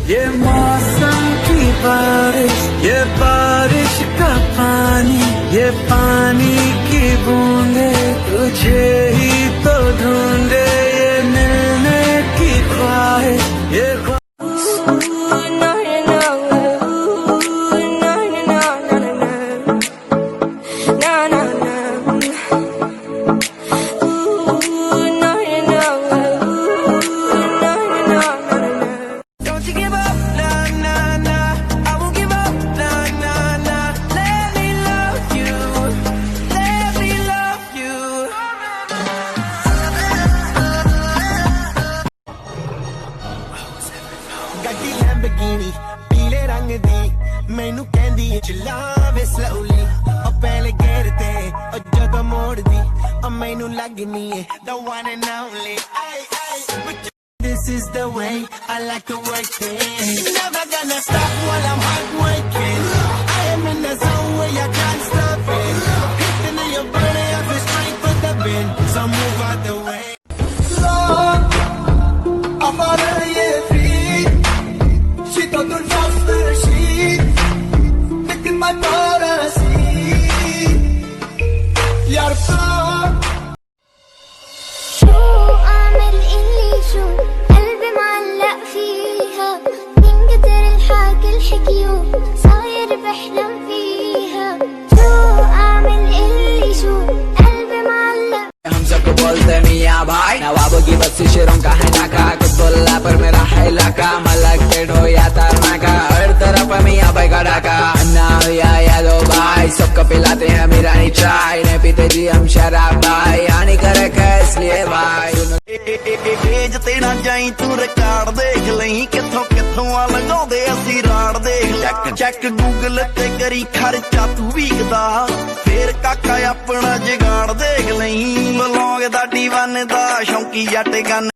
ये मौसम की बारिश, ये बारिश का पानी, ये पानी की बूंदे तुझे ही तो ढूंढे, ये मिलने की ख्वाहिश, ये ਗੱਡੀ ਲੈਂਬਰਗਿਨੀ ਪੀਲੇ ਰੰਗ ਦੀ ਮੈਨੂੰ ਕਹਿੰਦੀ ਏ ਚਲਾਵੇ ਸਲੋਲੀ ਉਹ ਪਹਿਲੇ ਗੇਰ ਤੇ ਉਹ ਜਦੋਂ ਮੋੜਦੀ ਉਹ ਮੈਨੂੰ ਲੱਗਨੀ ਏ the one and only this is the way I like to work it never gonna stop while I'm hard working I am in the zone where you can't stop it hitting in your body I feel straight for the bin so move out the way I'm out of here todo just the sheet making my daughter see your song شو اعمل اللي شو قلبي معلق فيها من كتر الحكي الحكيو صاير بحلم فيها شو اعمل اللي شو قلبي معلق हम सबको बोलते मियाँ भाई नवाबों की बस्ती शेरों का है नाका कुतुल्ला पर मेरा है इलाका मलक पेट हो या तरना का हर तरफ मियाँ भाई का डाका अन्ना या यादो भाई सबको पिलाते हैं मेरा नहीं चाय ने पीते जी हम शराब भाई हानि करे इसलिए भाई तेज तेरा जाई तू रिकार्ड देख लही किथों किथों लगाउंदे ਅਸੀਂ ਰਾੜ ਦੇਖ ਚੈੱਕ ਗੂਗਲ ਤੇ ਕਰੀ ਖਰਚਾ ਤੂੰ ਵੀਕਦਾ ਫੇਰ ਕਾਕਾ ਆਪਣਾ ਜਗਾੜ ਦੇਖ ਲਈ ਬਲੌਂਗ ਦਾ D1 ਦਾ ਸ਼ੌਂਕੀ ਜੱਟ ਗਨ